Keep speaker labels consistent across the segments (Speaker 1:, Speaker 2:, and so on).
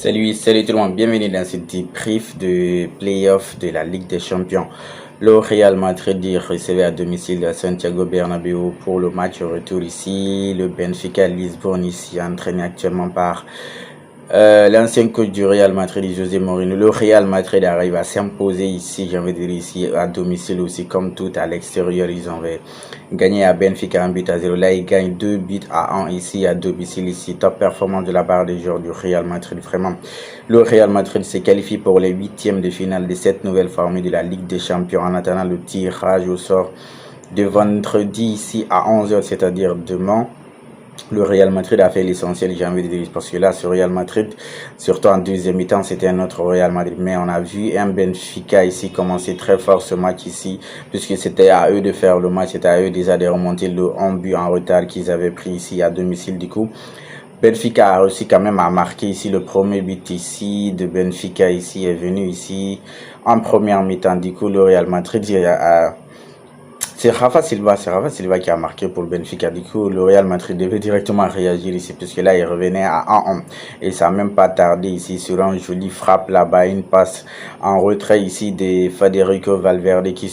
Speaker 1: Salut tout le monde, bienvenue dans ce débrief de play-off de la Ligue des Champions. Le Real Madrid recevait à domicile à Santiago Bernabéu pour le match retour ici. Le Benfica Lisbonne ici entraîné actuellement par l'ancien coach du Real Madrid, José Mourinho. Le Real Madrid arrive à s'imposer ici, j'ai envie de dire ici, à domicile aussi, comme tout à l'extérieur. Ils ont gagné à Benfica 1-0. Là, ils gagnent 2-1 ici à domicile ici. Top performance de la part des joueurs du Real Madrid. Vraiment, le Real Madrid se qualifie pour les huitièmes de finale de cette nouvelle formule de la Ligue des Champions en attendant le tirage au sort de vendredi ici à 11h, c'est-à-dire demain. Le Real Madrid a fait l'essentiel, j'ai envie de dire, parce que là, ce Real Madrid, surtout en deuxième mi-temps, c'était un autre Real Madrid. Mais on a vu un Benfica ici commencer très fort ce match ici, puisque c'était à eux de faire le match, c'était à eux déjà de remonter le 1 but en retard qu'ils avaient pris ici à domicile. Du coup, Benfica a réussi quand même à marquer ici le premier but ici de Benfica ici est venu ici en première mi-temps. Du coup, le Real Madrid c'est Rafa Silva qui a marqué pour le Benfica. Du coup, le Real Madrid devait directement réagir ici, puisque là, il revenait à 1-1. Et ça n'a même pas tardé ici sur un joli frappe là-bas, une passe en retrait ici de Federico Valverde qui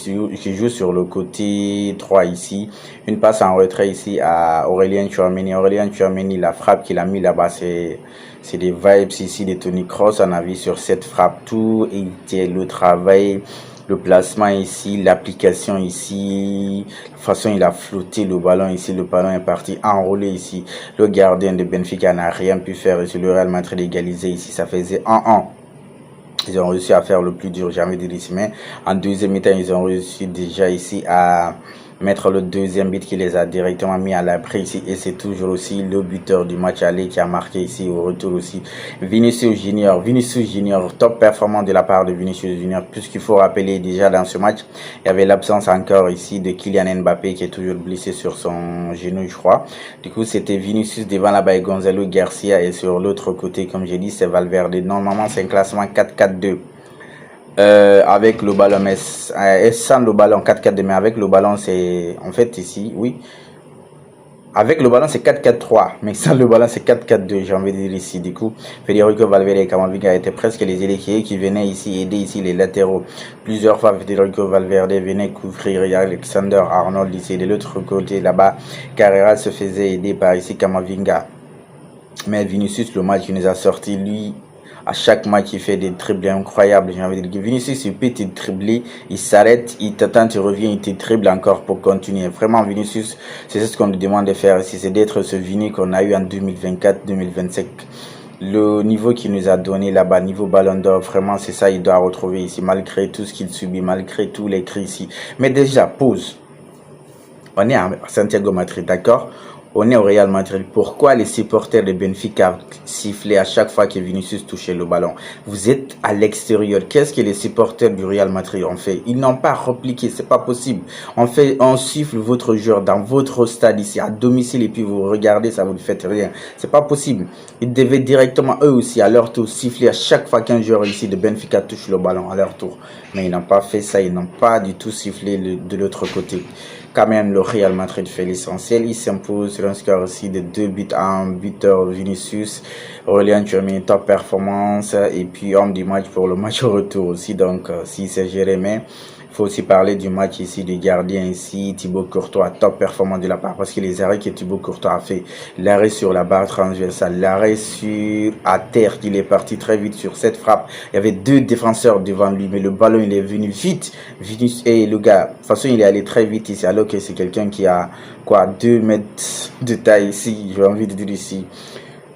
Speaker 1: joue sur le côté 3 ici. Une passe en retrait ici à Aurélien Tchouameni. Aurélien Tchouameni, la frappe qu'il a mis là-bas, c'est des vibes ici de Toni Kroos. On a vu sur cette frappe tout et le travail, le placement ici, l'application ici, la façon il a flotté le ballon ici, le ballon est parti enroulé ici. Le gardien de Benfica n'a rien pu faire ici, le Real Madrid égalisé ici, ça faisait 1-1. Ils ont réussi à faire le plus dur, jamais dit ici, mais en deuxième mi-temps, ils ont réussi déjà ici à mettre le deuxième but qui les a directement mis à l'abri ici, et c'est toujours aussi le buteur du match aller qui a marqué ici au retour aussi. Vinicius Junior, top performant de la part de Vinicius Junior, puisqu'il faut rappeler déjà dans ce match, il y avait l'absence encore ici de Kylian Mbappé qui est toujours blessé sur son genou, je crois. Du coup, c'était Vinicius devant là-bas et Gonzalo Garcia, et sur l'autre côté, comme j'ai dit, c'est Valverde. Normalement, c'est un classement 4-4-2. Avec le ballon, mais sans le ballon 4-4-2, mais avec le ballon c'est en fait ici, oui, avec le ballon c'est 4-4-3, mais sans le ballon c'est 4-4-2, j'ai envie de dire ici. Du coup, Federico Valverde et Camavinga étaient presque les ailiers qui venaient ici aider ici les latéraux. Plusieurs fois Federico Valverde venait couvrir Alexander Arnold ici de l'autre côté là-bas. Carrera se faisait aider par ici Camavinga, mais Vinicius, le match, il nous a sorti lui. À chaque match, il fait des dribbles incroyables. J'ai envie de dire, Vinicius, il peut te dribbler, il s'arrête, il t'attend, tu reviens, il te dribble encore pour continuer. Vraiment, Vinicius, c'est ce qu'on nous demande de faire ici, c'est d'être ce Vini qu'on a eu en 2024-2025. Le niveau qu'il nous a donné là-bas, niveau Ballon d'Or, vraiment, c'est ça, il doit retrouver ici, malgré tout ce qu'il subit, malgré tous les cris ici. Mais déjà, pause. On est à Santiago Madrid, d'accord? On est au Real Madrid. Pourquoi les supporters de Benfica sifflaient à chaque fois que Vinicius touchait le ballon? Vous êtes à l'extérieur. Qu'est-ce que les supporters du Real Madrid ont fait? Ils n'ont pas repliqué. C'est pas possible. On siffle votre joueur dans votre stade ici à domicile et puis vous regardez, ça vous ne faites rien. C'est pas possible. Ils devaient directement eux aussi à leur tour siffler à chaque fois qu'un joueur ici de Benfica touche le ballon à leur tour. Mais ils n'ont pas fait ça. Ils n'ont pas du tout sifflé de l'autre côté. Quand même, le Real Madrid fait l'essentiel. Il s'impose sur un score aussi de 2-1, buteur Vinicius. Aurélien Tchouameni, top performance. Et puis, homme du match pour le match au retour aussi. Donc, si c'est géré, mais il faut aussi parler du match ici, du gardien ici, Thibaut Courtois, top performant de la part, parce que les arrêts que Thibaut Courtois a fait, l'arrêt sur la barre transversale, l'arrêt à terre, qu'il est parti très vite sur cette frappe. Il y avait deux défenseurs devant lui, mais le ballon, il est venu vite. Et le gars, de toute façon, il est allé très vite ici, alors que c'est quelqu'un qui a, 2 mètres de taille ici, j'ai envie de dire ici.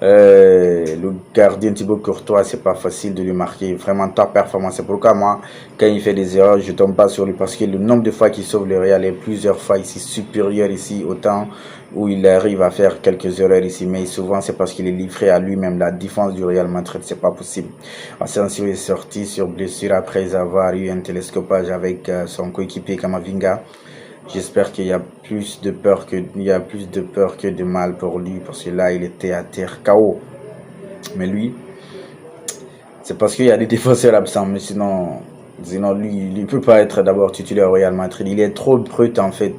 Speaker 1: Le gardien Thibaut Courtois, c'est pas facile de lui marquer. Vraiment top performance. C'est pourquoi moi, quand il fait des erreurs, je tombe pas sur lui, parce que le nombre de fois qu'il sauve le Real est plusieurs fois ici supérieur ici au temps où il arrive à faire quelques erreurs ici. Mais souvent c'est parce qu'il est livré à lui-même. La défense du Real Madrid, c'est pas possible. Asensio est sorti sur blessure après avoir eu un télescopage avec son coéquipier Camavinga. J'espère qu'il y a plus de peur que de mal pour lui, parce que là il était à terre KO. Mais lui, c'est parce qu'il y a des défenseurs absents, mais sinon lui, il ne peut pas être d'abord titulaire au Real Madrid. Il est trop brut en fait.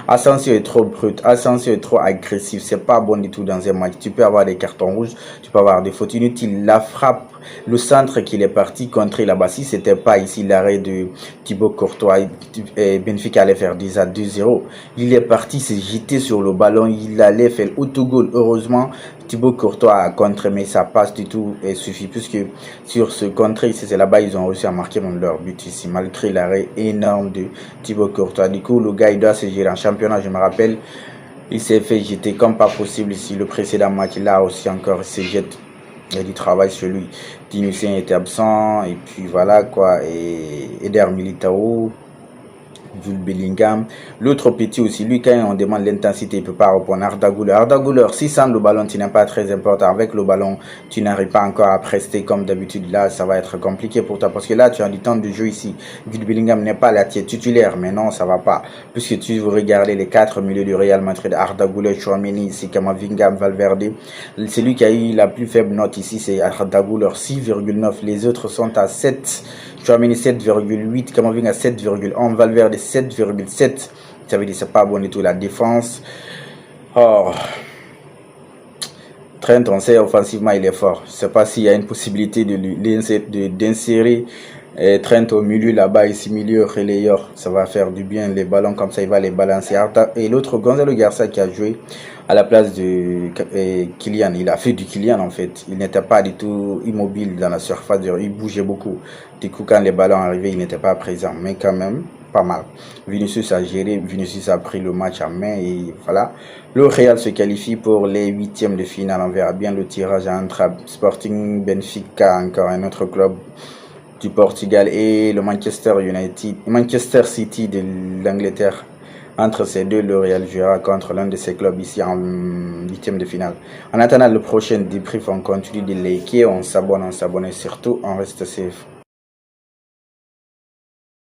Speaker 1: Asensio est trop brut, Asensio est trop agressif, c'est pas bon du tout dans un match. Tu peux avoir des cartons rouges, tu peux avoir des fautes inutiles. La frappe, le centre qu'il est parti contrer là-bas, si c'était pas ici l'arrêt de Thibaut Courtois, Benfica allait faire 10 à 2-0. Il est parti se jeter sur le ballon, il allait faire l'autogol. Heureusement, Thibaut Courtois a contré, mais ça passe du tout et suffit, puisque sur ce contré ici, c'est là-bas, ils ont réussi à marquer leur but ici, malgré l'arrêt énorme de Thibaut Courtois. Du coup, le gars, il doit se gérer en championnat, je me rappelle. Il s'est fait jeter comme pas possible ici. Le précédent match, là aussi encore, il se jette. Il y a du travail sur lui. Dinusien était absent. Et puis voilà quoi. Et Eder Militao, Jules Bellingham. L'autre petit aussi, lui, quand on demande l'intensité, il ne peut pas répondre. Arda Güler, si sans le ballon, tu n'es pas très important. Avec le ballon, tu n'arrives pas encore à prester comme d'habitude. Là, ça va être compliqué pour toi. Parce que là, tu as du temps de jeu ici. Jules Bellingham n'est pas la titulaire. Mais non, ça va pas. Puisque tu veux regarder les 4 milieux du Real Madrid. Arda Güler, Tchouaméni, ici, Camavinga, Valverde. Celui qui a eu la plus faible note ici, c'est Arda Güler, 6,9. Les autres sont à 7. Tchouaméni 7,8, Camavinga 7,1, Valverde 7,7. Ça veut dire que c'est pas bon du tout la défense. Oh. Trent, on sait offensivement il est fort. Je sais pas s'il y a une possibilité d'insérer Trent au milieu là-bas, ici milieu relayeur. Ça va faire du bien, les ballons comme ça, il va les balancer. Et l'autre, Gonzalo Garcia qui a joué à la place de Kylian. Il a fait du Kylian en fait. Il n'était pas du tout immobile dans la surface. Il bougeait beaucoup. Du coup, quand les ballons arrivaient, il n'était pas présent. Mais quand même, pas mal. Vinicius a géré. Vinicius a pris le match en main. Et voilà. Le Real se qualifie pour les 8e de finale. On verra bien le tirage entre Sporting Benfica, encore un autre club du Portugal, et le Manchester City de l'Angleterre. Entre ces deux, le Real jouera contre l'un de ces clubs ici en 8e de finale. En attendant le prochain débrief, on continue de liker, on s'abonne et surtout on reste safe.